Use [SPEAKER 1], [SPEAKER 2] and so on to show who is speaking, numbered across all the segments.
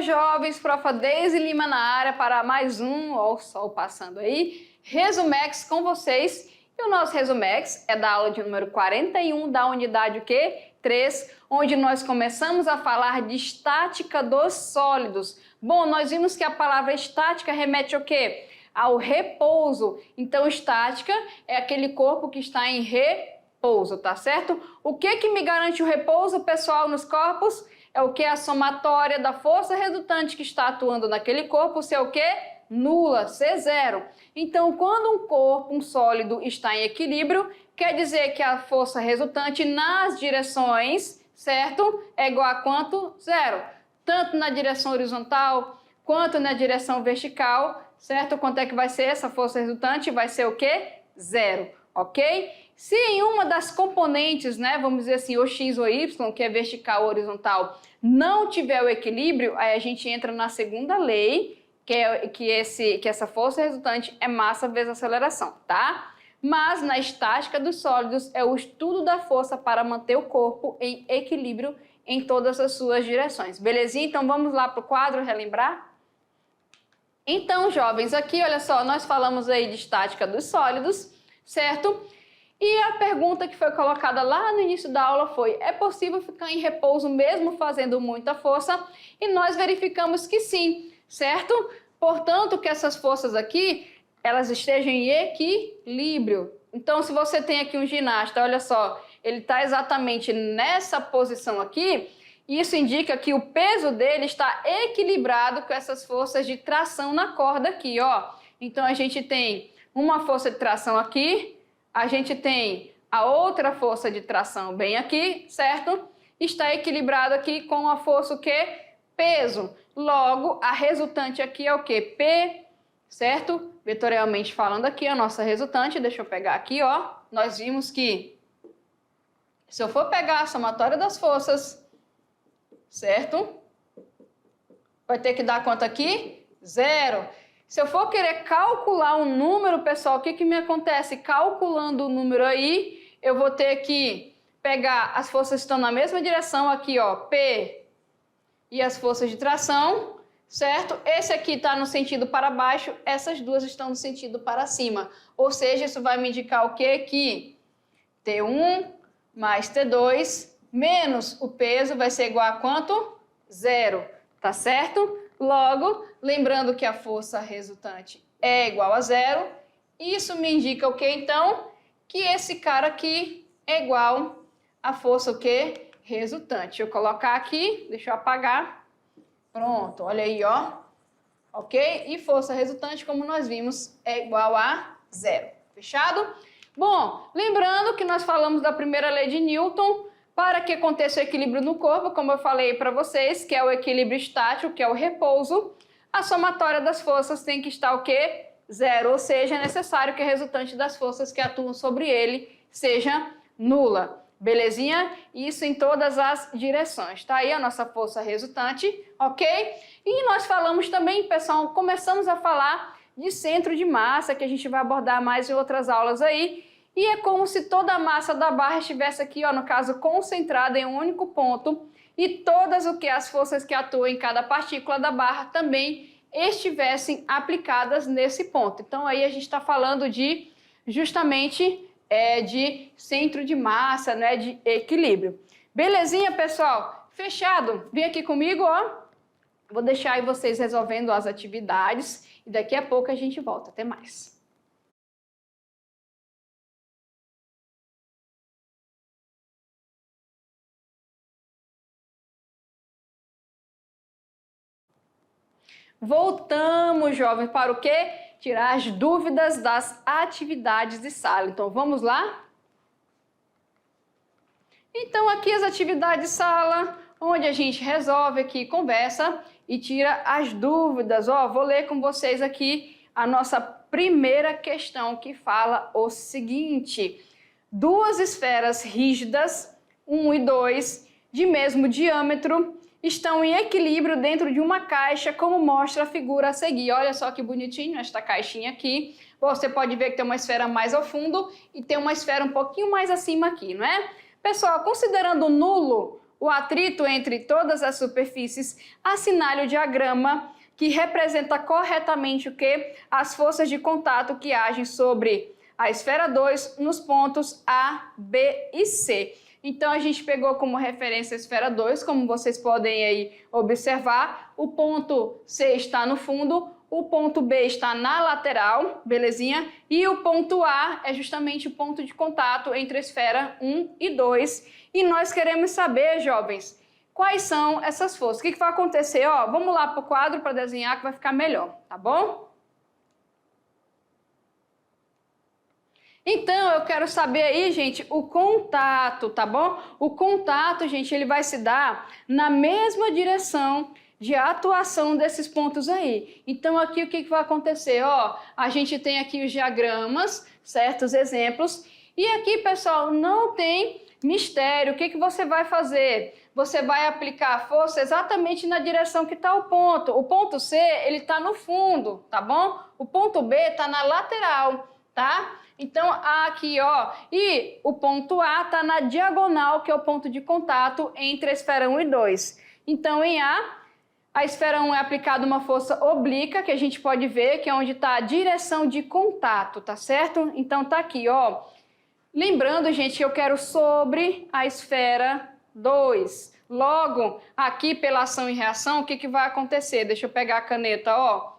[SPEAKER 1] jovens, profa Deise Lima na área para mais um, ó o sol passando aí, Resumex com vocês. E o nosso Resumex é da aula de número 41 da unidade o quê? 3, onde nós começamos a falar de estática dos sólidos. Bom, nós vimos que a palavra estática remete ao quê? Ao repouso. Então, estática é aquele corpo que está em repouso, tá certo? O que me garante o repouso, pessoal, nos corpos? É o que? A somatória da força resultante que está atuando naquele corpo ser o quê? Nula, ser zero. Então, quando um corpo, um sólido, está em equilíbrio, quer dizer que a força resultante nas direções, certo? É igual a quanto? Zero. Tanto na direção horizontal, quanto na direção vertical, certo? Quanto é que vai ser essa força resultante? Vai ser o quê? Zero, ok? Se em uma das componentes, né, vamos dizer assim, o x ou y, que é vertical ou horizontal, não tiver o equilíbrio, aí a gente entra na segunda lei, que essa força resultante é massa vezes aceleração, tá? Mas na estática dos sólidos é o estudo da força para manter o corpo em equilíbrio em todas as suas direções. Belezinha? Então vamos lá para o quadro relembrar? Então, jovens, aqui, olha só, nós falamos aí de estática dos sólidos, certo? E a pergunta que foi colocada lá no início da aula foi: é possível ficar em repouso mesmo fazendo muita força? E nós verificamos que sim, certo? Portanto, que essas forças aqui, elas estejam em equilíbrio. Então, se você tem aqui um ginasta, olha só, ele está exatamente nessa posição aqui, isso indica que o peso dele está equilibrado com essas forças de tração na corda aqui, ó. Então, a gente tem uma força de tração aqui, a gente tem a outra força de tração bem aqui, certo? Está equilibrado aqui com a força o quê? Peso. Logo, a resultante aqui é o quê? P, certo? Vetorialmente falando aqui, a nossa resultante, deixa eu pegar aqui, ó. Nós vimos que, se eu for pegar a somatória das forças, certo? Vai ter que dar quanto aqui? Zero. Se eu for querer calcular um número, pessoal, o que me acontece? Calculando o número aí, eu vou ter que pegar as forças que estão na mesma direção aqui, ó, P e as forças de tração, certo? Esse aqui está no sentido para baixo, essas duas estão no sentido para cima. Ou seja, isso vai me indicar o quê? Que T1 mais T2 menos o peso vai ser igual a quanto? Zero, tá certo? Logo, lembrando que a força resultante é igual a zero, isso me indica o que então? Que esse cara aqui é igual à força o quê? Resultante. Deixa eu colocar aqui, deixa eu apagar. Pronto, olha aí, ó. Ok? E força resultante, como nós vimos, é igual a zero. Fechado? Bom, lembrando que nós falamos da primeira lei de Newton. Para que aconteça o equilíbrio no corpo, como eu falei para vocês, que é o equilíbrio estático, que é o repouso, a somatória das forças tem que estar o quê? Zero, ou seja, é necessário que a resultante das forças que atuam sobre ele seja nula. Belezinha? Isso em todas as direções. Tá aí a nossa força resultante, ok? E nós falamos também, pessoal, começamos a falar de centro de massa, que a gente vai abordar mais em outras aulas aí. E é como se toda a massa da barra estivesse aqui, ó, no caso, concentrada em um único ponto e todas as forças que atuam em cada partícula da barra também estivessem aplicadas nesse ponto. Então, aí a gente está falando de, justamente, de centro de massa, né, de equilíbrio. Belezinha, pessoal? Fechado? Vem aqui comigo, ó. Vou deixar aí vocês resolvendo as atividades e daqui a pouco a gente volta. Até mais. Voltamos, jovens, para o quê? Tirar as dúvidas das atividades de sala. Então, vamos lá? Então, aqui as atividades de sala, onde a gente resolve aqui, conversa e tira as dúvidas. Ó, vou ler com vocês aqui a nossa primeira questão, que fala o seguinte: duas esferas rígidas, 1 e 2, de mesmo diâmetro, estão em equilíbrio dentro de uma caixa, como mostra a figura a seguir. Olha só que bonitinho esta caixinha aqui. Você pode ver que tem uma esfera mais ao fundo e tem uma esfera um pouquinho mais acima aqui, não é? Pessoal, considerando nulo o atrito entre todas as superfícies, assinale o diagrama que representa corretamente o que? As forças de contato que agem sobre a esfera 2 nos pontos A, B e C. Então, a gente pegou como referência a esfera 2, como vocês podem aí observar. O ponto C está no fundo, o ponto B está na lateral, belezinha? E o ponto A é justamente o ponto de contato entre a esfera 1 e 2. E nós queremos saber, jovens, quais são essas forças. O que vai acontecer? Ó, vamos lá para o quadro para desenhar que vai ficar melhor, tá bom? Então, eu quero saber aí, gente, o contato, tá bom? O contato, gente, ele vai se dar na mesma direção de atuação desses pontos aí. Então, aqui o que vai acontecer? Ó, a gente tem aqui os diagramas, certos exemplos. E aqui, pessoal, não tem mistério. O que você vai fazer? Você vai aplicar a força exatamente na direção que está o ponto. O ponto C, ele está no fundo, tá bom? O ponto B está na lateral, tá? Então, aqui, ó, e o ponto A está na diagonal, que é o ponto de contato entre a esfera 1 e 2. Então, em a esfera 1 é aplicada uma força oblíqua, que a gente pode ver, que é onde está a direção de contato, tá certo? Então, tá aqui, ó. Lembrando, gente, que eu quero sobre a esfera 2. Logo, aqui, pela ação e reação, o que vai acontecer? Deixa eu pegar a caneta, ó.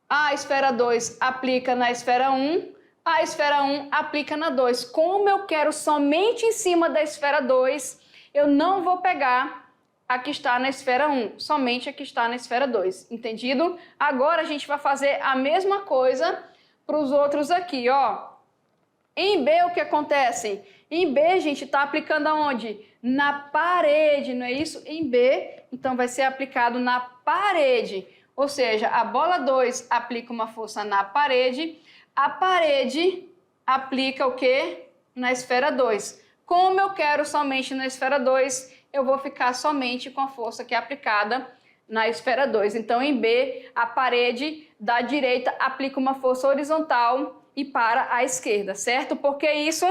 [SPEAKER 1] A esfera 2 aplica na esfera 1, a esfera 1 aplica na 2. Como eu quero somente em cima da esfera 2, eu não vou pegar a que está na esfera 1, somente a que está na esfera 2. Entendido? Agora a gente vai fazer a mesma coisa para os outros aqui, ó. Em B, o que acontece? Em B, a gente está aplicando aonde? Na parede, não é isso? Em B, então vai ser aplicado na parede. Ou seja, a bola 2 aplica uma força na parede, a parede aplica o quê? Na esfera 2. Como eu quero somente na esfera 2, eu vou ficar somente com a força que é aplicada na esfera 2. Então, em B, a parede da direita aplica uma força horizontal e para a esquerda, certo? Por que isso?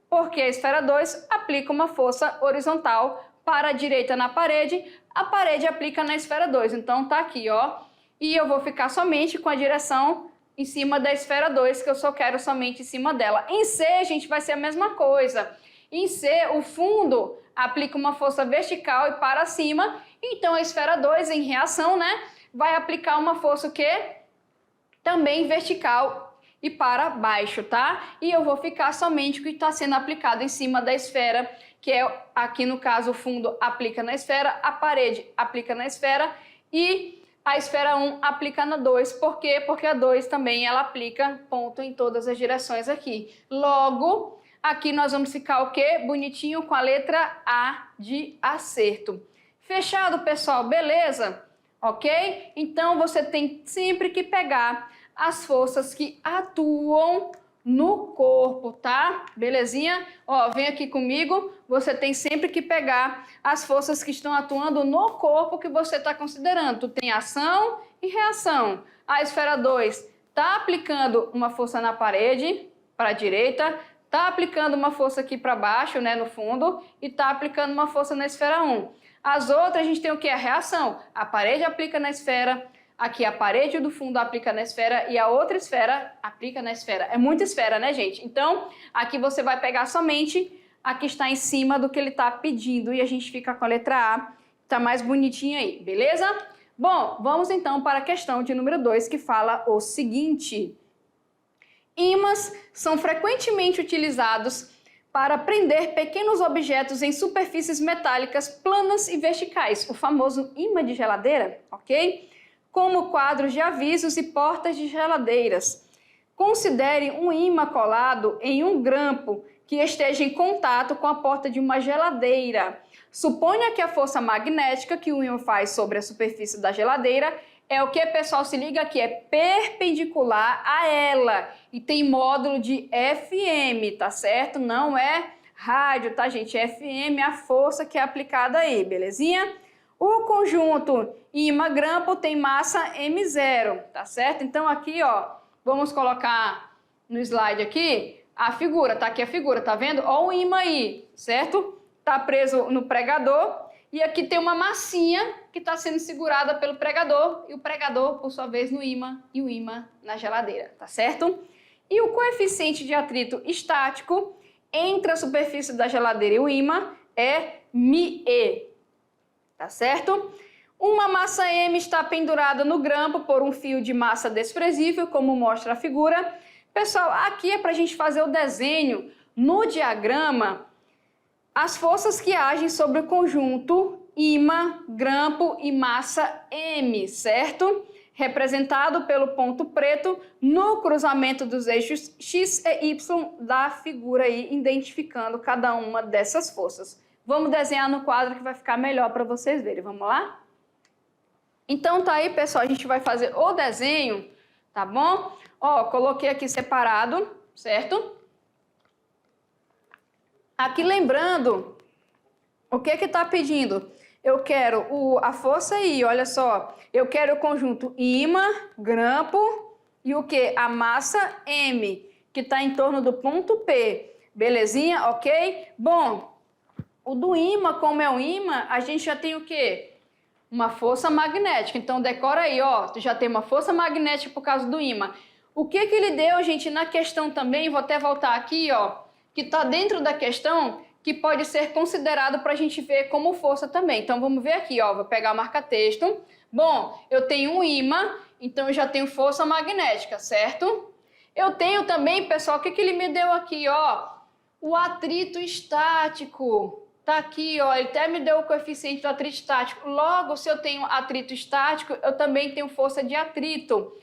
[SPEAKER 1] Porque a esfera 2 aplica uma força horizontal para a direita na parede, a parede aplica na esfera 2. Então, tá aqui, ó. E eu vou ficar somente com a direção em cima da esfera 2, que eu só quero somente em cima dela. Em C, gente, vai ser a mesma coisa. Em C, o fundo aplica uma força vertical e para cima, então a esfera 2, em reação, né, vai aplicar uma força o quê? Também vertical e para baixo, tá? E eu vou ficar somente com o que está sendo aplicado em cima da esfera, que é, aqui no caso, o fundo aplica na esfera, a parede aplica na esfera e a esfera 1 aplica na 2. Por quê? Porque a 2 também ela aplica ponto em todas as direções aqui. Logo, aqui nós vamos ficar o quê? Bonitinho com a letra A de acerto. Fechado, pessoal? Beleza? Ok? Então, você tem sempre que pegar as forças que atuam no corpo, tá? Belezinha? Ó, vem aqui comigo. Você tem sempre que pegar as forças que estão atuando no corpo que você está considerando. Tu tem ação e reação. A esfera 2 está aplicando uma força na parede, para a direita, está aplicando uma força aqui para baixo, né, no fundo, e está aplicando uma força na esfera 1. As outras, a gente tem o que? A reação. A parede aplica na esfera, aqui a parede do fundo aplica na esfera e a outra esfera aplica na esfera. É muita esfera, né, gente? Então, aqui você vai pegar somente a que está em cima do que ele está pedindo e a gente fica com a letra A, tá mais bonitinha aí, beleza? Bom, vamos então para a questão de número 2, que fala o seguinte: ímãs são frequentemente utilizados para prender pequenos objetos em superfícies metálicas planas e verticais, o famoso imã de geladeira, ok? Como quadros de avisos e portas de geladeiras. Considere um ímã colado em um grampo que esteja em contato com a porta de uma geladeira. Suponha que a força magnética que o ímã faz sobre a superfície da geladeira é o que, pessoal, se liga aqui, é perpendicular a ela e tem módulo de FM, tá certo? Não é rádio, tá, gente? FM é a força que é aplicada aí, belezinha? O conjunto ímã-grampo tem massa M0, tá certo? Então aqui, ó, vamos colocar no slide aqui a figura, tá aqui a figura, tá vendo? Ó o ímã aí, certo? Tá preso no pregador E aqui tem uma massinha que está sendo segurada pelo pregador, e o pregador, por sua vez, no ímã, e o ímã na geladeira, tá certo? E o coeficiente de atrito estático entre a superfície da geladeira e o ímã é μe, tá certo? Uma massa M está pendurada no grampo por um fio de massa desprezível, como mostra a figura. Pessoal, aqui é para a gente fazer o desenho no diagrama, as forças que agem sobre o conjunto ímã, grampo e massa M, certo? Representado pelo ponto preto no cruzamento dos eixos X e Y da figura aí, identificando cada uma dessas forças. Vamos desenhar no quadro que vai ficar melhor para vocês verem. Vamos lá? Então tá aí, pessoal, a gente vai fazer o desenho, tá bom? Ó, coloquei aqui separado, certo? Aqui lembrando, o que que tá pedindo? Eu quero a força I, olha só. Eu quero o conjunto ímã, grampo e o que? A massa M, que está em torno do ponto P. Belezinha? Ok? Bom, o do ímã, como é o ímã, a gente já tem o quê? Uma força magnética. Então, decora aí, ó. Tu já tem uma força magnética por causa do ímã. O que que ele deu, gente, na questão também, vou até voltar aqui, ó, que está dentro da questão, que pode ser considerado para a gente ver como força também. Então, vamos ver aqui, ó. Vou pegar o marca-texto. Bom, eu tenho um ímã, então eu já tenho força magnética, certo? Eu tenho também, pessoal, o que que ele me deu aqui, ó? O atrito estático. Tá aqui, ó, ele até me deu o coeficiente do atrito estático. Logo, se eu tenho atrito estático, eu também tenho força de atrito.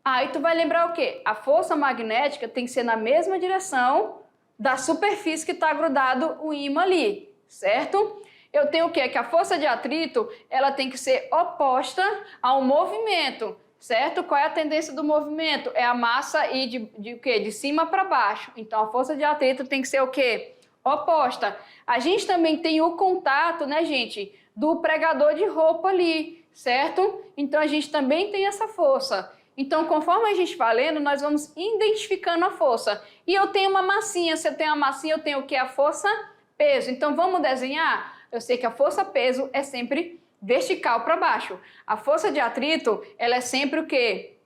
[SPEAKER 1] Aí tu vai lembrar o quê? A força magnética tem que ser na mesma direção da superfície que está grudado o ímã ali, certo? Eu tenho o quê? Que a força de atrito, ela tem que ser oposta ao movimento, certo? Qual é a tendência do movimento? É a massa ir de o quê? De cima para baixo. Então, a força de atrito tem que ser o quê? Oposta. A gente também tem o contato, né, gente, do pregador de roupa ali, certo? Então, a gente também tem essa força. Então, conforme a gente vai lendo, nós vamos identificando a força. E eu tenho uma massinha. Se eu tenho a massinha, eu tenho o que? A força-peso. Então, vamos desenhar? Eu sei que a força-peso é sempre vertical para baixo. A força de atrito, ela é sempre o quê?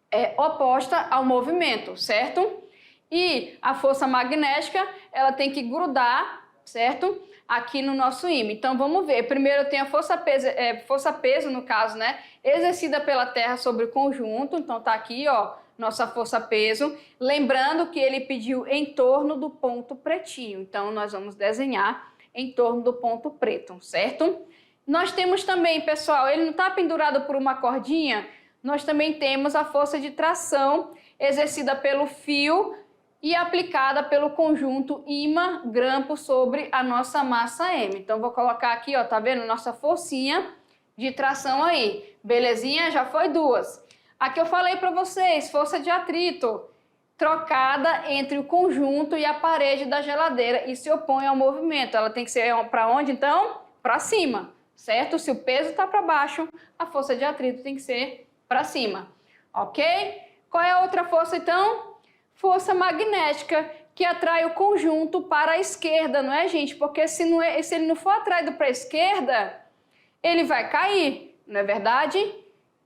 [SPEAKER 1] É oposta ao movimento, certo? E a força magnética, ela tem que grudar, certo? Aqui no nosso ímã. Então, vamos ver. Primeiro, eu tenho a força-peso, no caso, né? Exercida pela Terra sobre o conjunto. Então, tá aqui, ó, nossa força-peso. Lembrando que ele pediu em torno do ponto pretinho. Então, nós vamos desenhar em torno do ponto preto, certo? Nós temos também, pessoal, ele não está pendurado por uma cordinha. Nós também temos a força de tração exercida pelo fio e aplicada pelo conjunto ímã, grampo sobre a nossa massa M. Então, vou colocar aqui, ó, tá vendo? Nossa forcinha de tração aí. Belezinha? Já foi duas. Aqui eu falei para vocês, força de atrito, trocada entre o conjunto e a parede da geladeira e se opõe ao movimento. Ela tem que ser para onde, então? Para cima, certo? Se o peso está para baixo, a força de atrito tem que ser para cima, ok? Qual é a outra força, então? Força magnética, que atrai o conjunto para a esquerda, não é, gente? Porque se ele não for atraído para a esquerda, ele vai cair, não é verdade?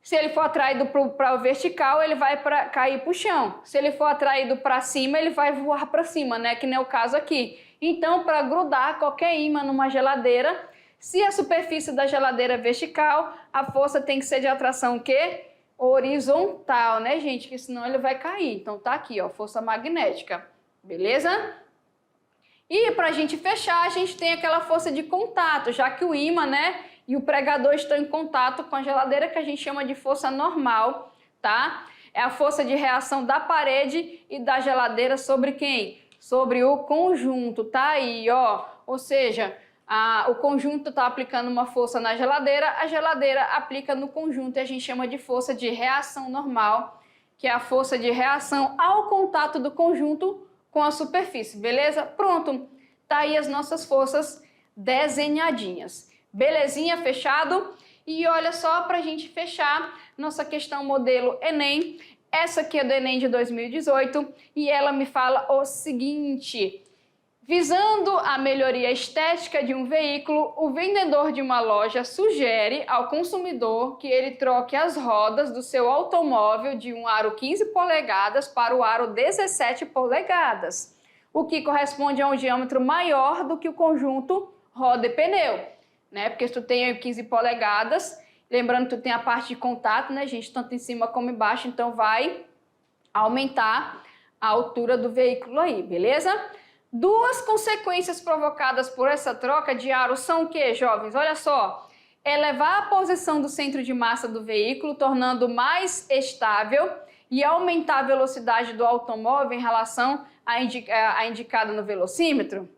[SPEAKER 1] Se ele for atraído para o vertical, ele vai cair para o chão. Se ele for atraído para cima, ele vai voar para cima, né? Que nem é o caso aqui. Então, para grudar qualquer ímã numa geladeira, se a superfície da geladeira é vertical, a força tem que ser de atração o quê? Horizontal, né, gente? Que senão ele vai cair. Então, tá aqui, ó, força magnética. Beleza? E para a gente fechar, a gente tem aquela força de contato, já que o ímã, né, e o pregador estão em contato com a geladeira, que a gente chama de força normal, tá? É a força de reação da parede e da geladeira sobre quem? Sobre o conjunto, tá aí, ó. Ou seja, o conjunto está aplicando uma força na geladeira, a geladeira aplica no conjunto e a gente chama de força de reação normal, que é a força de reação ao contato do conjunto com a superfície, beleza? Pronto, tá aí as nossas forças desenhadinhas. Belezinha, fechado? E olha só, para a gente fechar, nossa questão modelo Enem, essa aqui é do Enem de 2018 e ela me fala o seguinte: Visando a melhoria estética de um veículo, o vendedor de uma loja sugere ao consumidor que ele troque as rodas do seu automóvel de um aro 15 polegadas para o aro 17 polegadas, o que corresponde a um diâmetro maior do que o conjunto roda e pneu, né? Porque se tu tem 15 polegadas, lembrando que tu tem a parte de contato, né, gente, tanto em cima como embaixo, então vai aumentar a altura do veículo aí, beleza? Duas consequências provocadas por essa troca de aro são o que, jovens? Olha só, elevar a posição do centro de massa do veículo, tornando mais estável e aumentar a velocidade do automóvel em relação à indicada no velocímetro.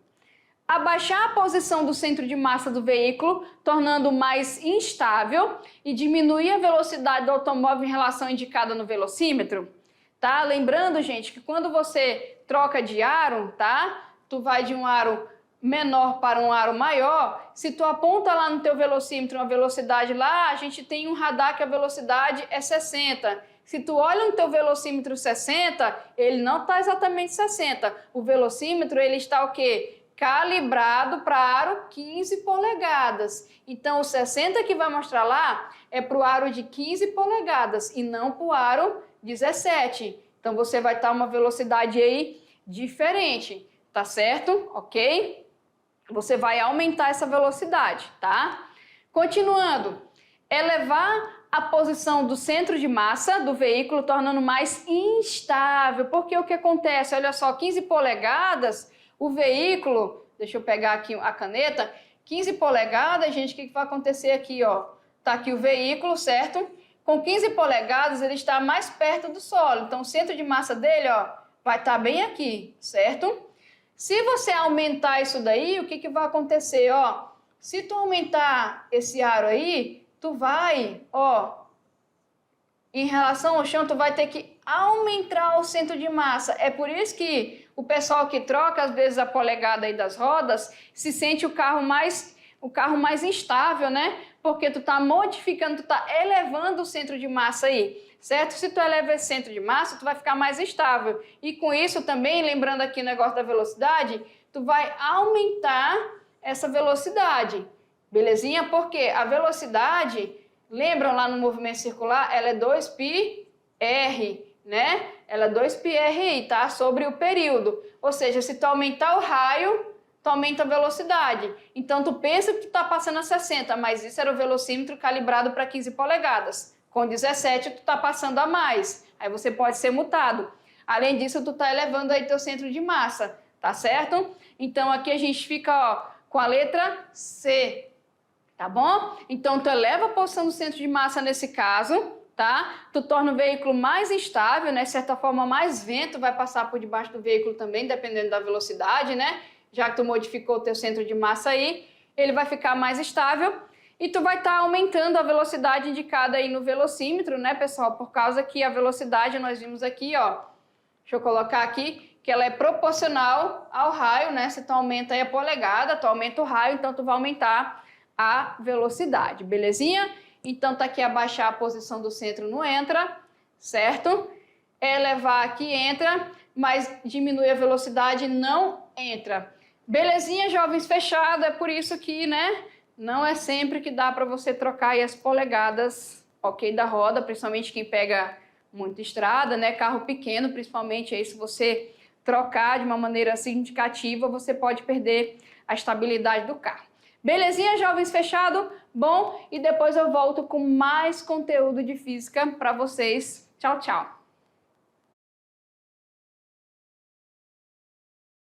[SPEAKER 1] Abaixar a posição do centro de massa do veículo, tornando mais instável e diminuir a velocidade do automóvel em relação à indicada no velocímetro. Tá? Lembrando, gente, que quando você troca de aro, tá? Tu vai de um aro menor para um aro maior, se tu aponta lá no teu velocímetro uma velocidade lá, a gente tem um radar que a velocidade é 60. Se tu olha no teu velocímetro 60, ele não está exatamente 60. O velocímetro, ele está o quê? Calibrado para aro 15 polegadas. Então, o 60 que vai mostrar lá é para o aro de 15 polegadas e não para o aro 17. Então, você vai estar uma velocidade aí diferente, tá certo? Ok? Você vai aumentar essa velocidade, tá? Continuando, elevar a posição do centro de massa do veículo, tornando mais instável. Porque o que acontece? Olha só, 15 polegadas, o veículo, deixa eu pegar aqui a caneta, 15 polegadas, gente, o que vai acontecer aqui, ó? Tá aqui o veículo, certo? Com 15 polegadas, ele está mais perto do solo. Então, o centro de massa dele, ó, vai estar bem aqui, certo? Se você aumentar isso daí, o que vai acontecer, ó? Se tu aumentar esse aro aí, tu vai, ó, em relação ao chão, tu vai ter que aumentar o centro de massa. É por isso que o pessoal que troca, às vezes, a polegada aí das rodas, se sente o carro mais instável, né? Porque tu tá modificando, tu tá elevando o centro de massa aí, certo? Se tu eleva esse centro de massa, tu vai ficar mais estável. E com isso também, lembrando aqui o negócio da velocidade, tu vai aumentar essa velocidade, belezinha? Porque a velocidade, lembram lá no movimento circular, ela é 2πr, né? Ela é 2πr, tá? Sobre o período. Ou seja, se tu aumentar o raio, tu aumenta a velocidade. Então, tu pensa que tu tá passando a 60, mas isso era o velocímetro calibrado para 15 polegadas. Com 17, tu tá passando a mais. Aí você pode ser multado. Além disso, tu tá elevando aí teu centro de massa, tá certo? Então, aqui a gente fica, ó, com a letra C, tá bom? Então, tu eleva a posição do centro de massa nesse caso, tá? Tu torna o veículo mais instável, né? De certa forma, mais vento vai passar por debaixo do veículo também, dependendo da velocidade, né? Já que tu modificou o teu centro de massa aí, ele vai ficar mais estável e tu vai estar aumentando a velocidade indicada aí no velocímetro, né, pessoal? Por causa que a velocidade, nós vimos aqui, ó, deixa eu colocar aqui, que ela é proporcional ao raio, né? Se tu aumenta aí a polegada, tu aumenta o raio, então tu vai aumentar a velocidade, belezinha? Então tá aqui abaixar a posição do centro não entra, certo? Elevar aqui entra, mas diminuir a velocidade não entra. Belezinha, jovens, fechado, é por isso que, né, não é sempre que dá para você trocar aí as polegadas, ok, da roda, principalmente quem pega muita estrada, né, carro pequeno, principalmente aí se você trocar de uma maneira significativa, você pode perder a estabilidade do carro. Belezinha, jovens, fechado? Bom, e depois eu volto com mais conteúdo de física para vocês. Tchau, tchau!